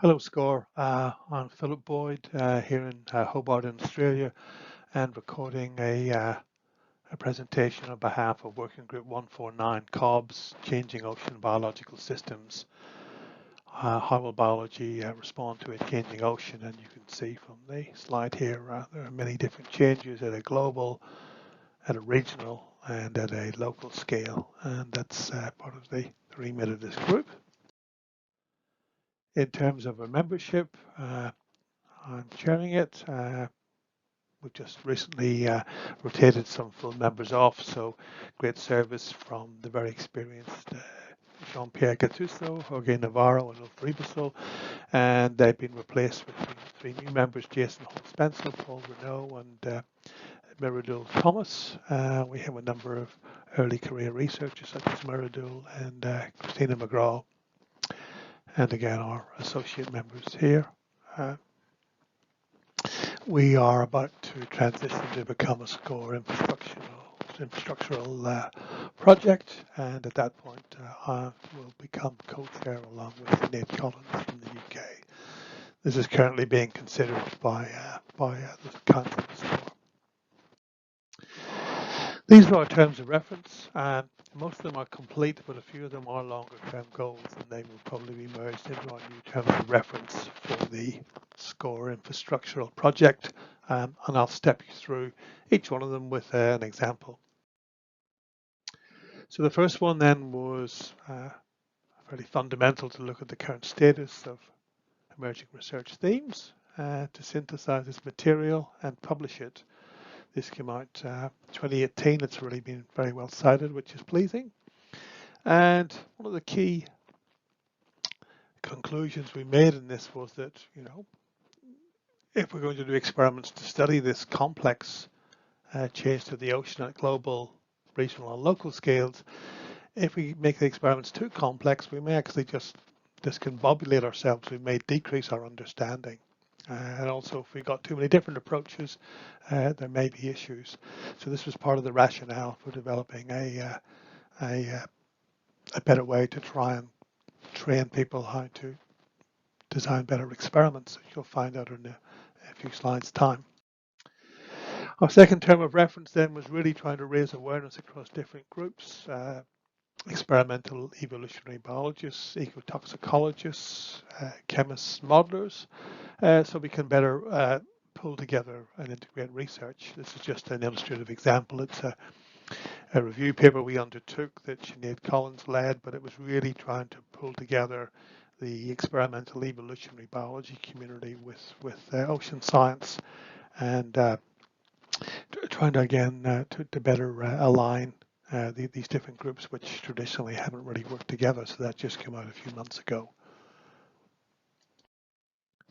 Hello, SCORE. I'm Philip Boyd here in Hobart, in Australia, and recording a presentation on behalf of Working Group 149 COBS, Changing Ocean Biological Systems. How will biology respond to a changing ocean? And you can see from the slide here, there are many different changes at a global, at a regional, and at a local scale. And that's part of the remit of this group. In terms of our membership, I'm chairing it. We've just recently rotated some full members off, so great service from the very experienced Jean-Pierre Gattuso, Jorge Navarro, and Ulf Ribasol, and they've been replaced with three new members, Jason Holt-Spencer, Paul Renault, and Miradul Thomas. We have a number of early career researchers such as Miradul and Christina McGraw, and again our associate members here. We are about to transition to become a SCORE infrastructural project, and at that point I will become co-chair along with Sinead Collins from the UK. This is currently being considered by the Council of SCORE. These are our terms of reference, and most of them are complete, but a few of them are longer term goals, and they will probably be merged into our new terms of reference for the SCORE infrastructural project, and I'll step you through each one of them with an example. So the first one then was fairly fundamental to look at the current status of emerging research themes, to synthesize this material and publish it. This came out 2018. It's really been very well cited, which is pleasing. And one of the key conclusions we made in this was that, if we're going to do experiments to study this complex change to the ocean at global, regional, and local scales, if we make the experiments too complex, we may actually just discombobulate ourselves. We may decrease our understanding. And also, if we got too many different approaches, there may be issues. So this was part of the rationale for developing a better way to try and train people how to design better experiments, which you'll find out in a few slides' time. Our second term of reference then was really trying to raise awareness across different groups. Experimental evolutionary biologists, ecotoxicologists, chemists, modelers, so we can better pull together and integrate research. This is just an illustrative example. It's a review paper we undertook that Sinead Collins led, but it was really trying to pull together the experimental evolutionary biology community with ocean science, and trying to again to better align these different groups which traditionally haven't really worked together. So that just came out a few months ago.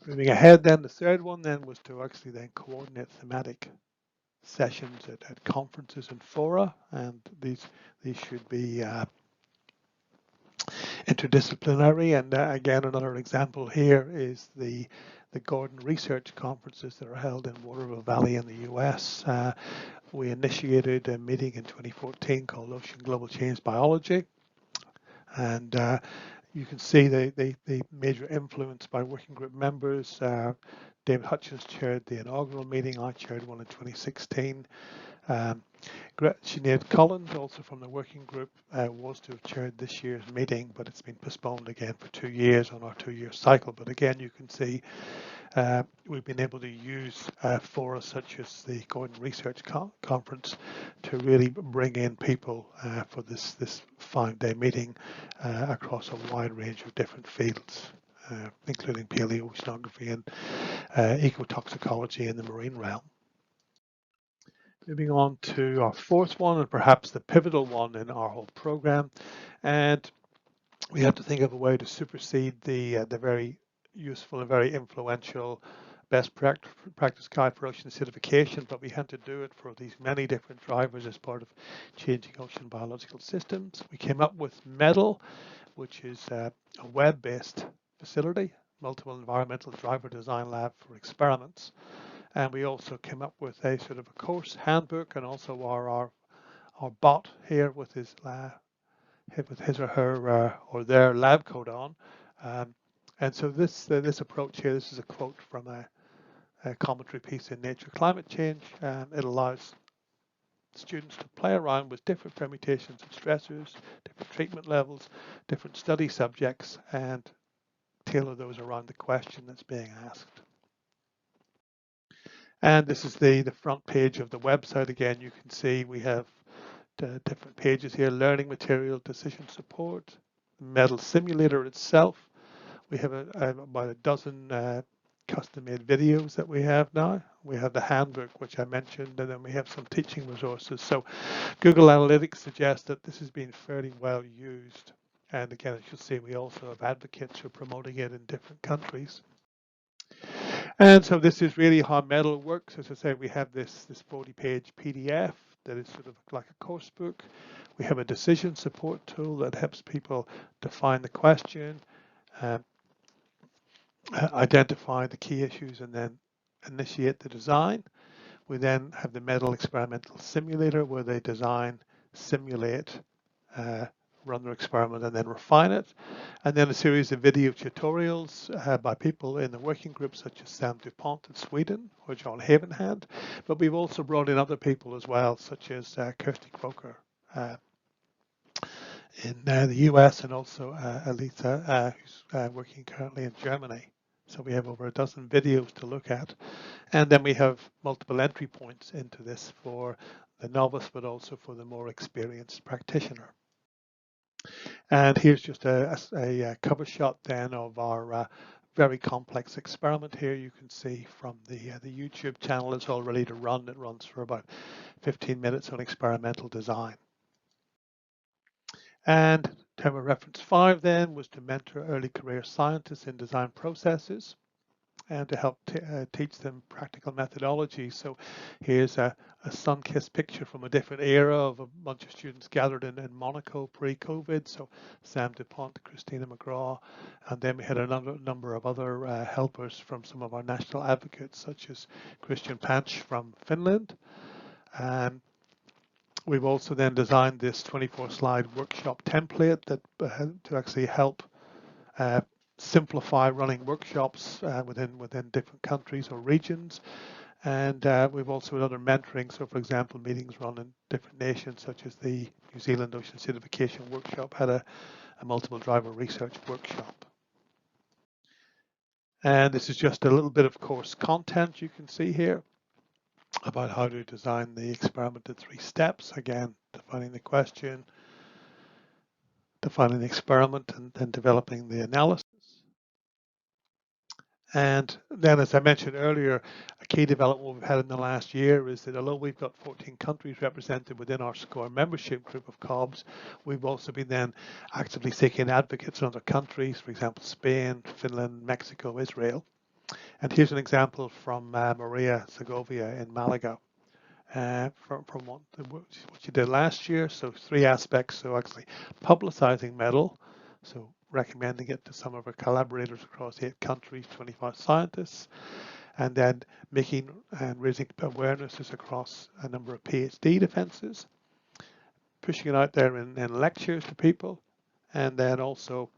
Moving ahead then, the third one then was to actually then coordinate thematic sessions at conferences and fora, and these should be interdisciplinary. And again, another example here is the Gordon Research Conferences that are held in Waterville Valley in the US. We initiated a meeting in 2014 called Ocean Global Change Biology, and you can see the major influence by working group members. David Hutchins chaired the inaugural meeting. I chaired one in 2016. Sinead Collins, also from the working group, was to have chaired this year's meeting, but it's been postponed again for 2 years on our 2-year cycle. But again, you can see we've been able to use fora such as the Gordon Research Conference to really bring in people for this 5-day meeting across a wide range of different fields, including paleoceanography and ecotoxicology in the marine realm. Moving on to our fourth one, and perhaps the pivotal one in our whole program, and we had to think of a way to supersede the very useful and very influential best practice guide for ocean acidification, but we had to do it for these many different drivers as part of changing ocean biological systems. We came up with MEDAL, which is a web-based facility, multiple environmental driver design lab for experiments. And we also came up with a sort of a course handbook, and also our bot here with his or her or their lab coat on, And so this approach here, this is a quote from a commentary piece in Nature Climate Change. It allows students to play around with different permutations of stressors, different treatment levels, different study subjects, and tailor those around the question that's being asked. And this is the front page of the website. Again, you can see we have different pages here: learning material, decision support, the medal simulator itself. We have about a dozen custom-made videos that we have now. We have the handbook, which I mentioned, and then we have some teaching resources. So Google Analytics suggests that this has been fairly well used. And again, as you'll see, we also have advocates who are promoting it in different countries. And so this is really how Medal works. As I say, we have this 40-page PDF that is sort of like a course book. We have a decision support tool that helps people define the question, identify the key issues, and then initiate the design. We then have the Medal experimental simulator where they design, simulate, run their experiment, and then refine it. And then a series of video tutorials by people in the working group such as Sam DuPont in Sweden or John Havenhand. But we've also brought in other people as well, such as Kirsty Croker in the US, and also Alita, who's working currently in Germany. So we have over a dozen videos to look at. And then we have multiple entry points into this for the novice, but also for the more experienced practitioner. And here's just a cover shot then of our very complex experiment here. You can see from the YouTube channel, it's all ready to run. It runs for about 15 minutes on experimental design. And term of reference 5 then was to mentor early career scientists in design processes and to help teach them practical methodology. So here's a sun-kissed picture from a different era of a bunch of students gathered in Monaco pre-COVID. So Sam DuPont, Christina McGraw, and then we had a number of other helpers from some of our national advocates, such as Christian Panch from Finland. We've also then designed this 24-slide workshop template that to actually help simplify running workshops within different countries or regions. And we've also had other mentoring. So for example, meetings run in different nations, such as the New Zealand Ocean Acidification Workshop had a multiple driver research workshop. And this is just a little bit of course content you can see here about how to design the experiment in 3 steps. Again, defining the question, defining the experiment, and then developing the analysis. And then, as I mentioned earlier, a key development we've had in the last year is that although we've got 14 countries represented within our SCORE membership group of COBS, we've also been then actively seeking advocates in other countries, for example, Spain, Finland, Mexico, Israel. And here's an example from Maria Segovia in Malaga. From what she did last year. So 3 aspects. So actually publicizing Medal, so recommending it to some of our collaborators across 8 countries, 25 scientists, and then making and raising awarenesses across a number of PhD defenses, pushing it out there in lectures to people, and then also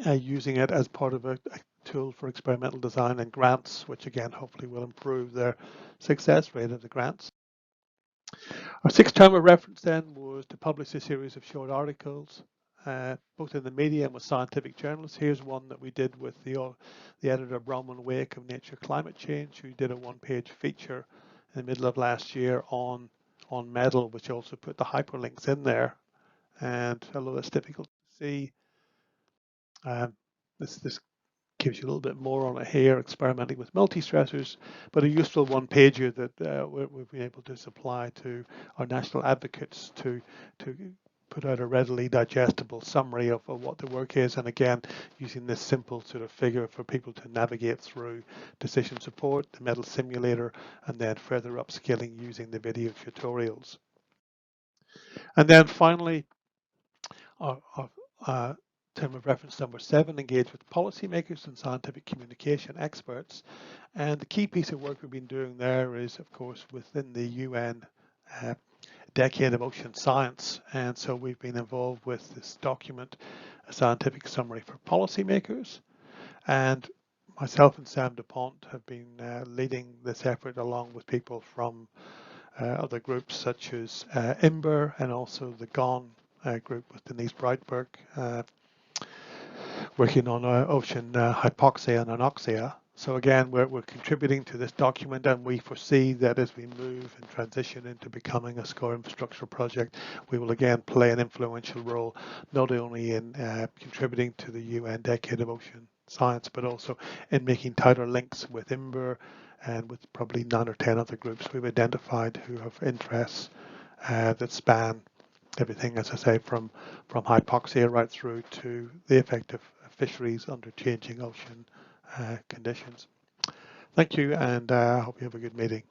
using it as part of a tool for experimental design and grants, which again hopefully will improve their success rate of the grants. Our 6th term of reference then was to publish a series of short articles, both in the media and with scientific journals. Here's one that we did with the editor Bronwyn Wake of Nature Climate Change, who did a 1-page feature in the middle of last year on Medal, which also put the hyperlinks in there. And although that's difficult to see, this gives you a little bit more on it here, experimenting with multi-stressors, but a useful 1-pager that we've been able to supply to our national advocates to put out a readily digestible summary of what the work is, and again using this simple sort of figure for people to navigate through decision support, the Medal simulator, and then further upskilling using the video tutorials. And then finally, our term of reference number 7, engage with policymakers and scientific communication experts. And the key piece of work we've been doing there is, of course, within the UN Decade of Ocean Science. And so we've been involved with this document a scientific summary for policymakers. And myself and Sam DuPont have been leading this effort along with people from other groups such as IMBER and also the GON group with Denise Breitberg, working on ocean hypoxia and anoxia. So again, we're contributing to this document, and we foresee that as we move and transition into becoming a SCORE infrastructure project, we will again play an influential role, not only in contributing to the UN Decade of Ocean Science, but also in making tighter links with IMBER and with probably 9 or 10 other groups we've identified who have interests that span everything, as I say, from hypoxia right through to the effect of fisheries under changing ocean conditions. Thank you, and I hope you have a good meeting.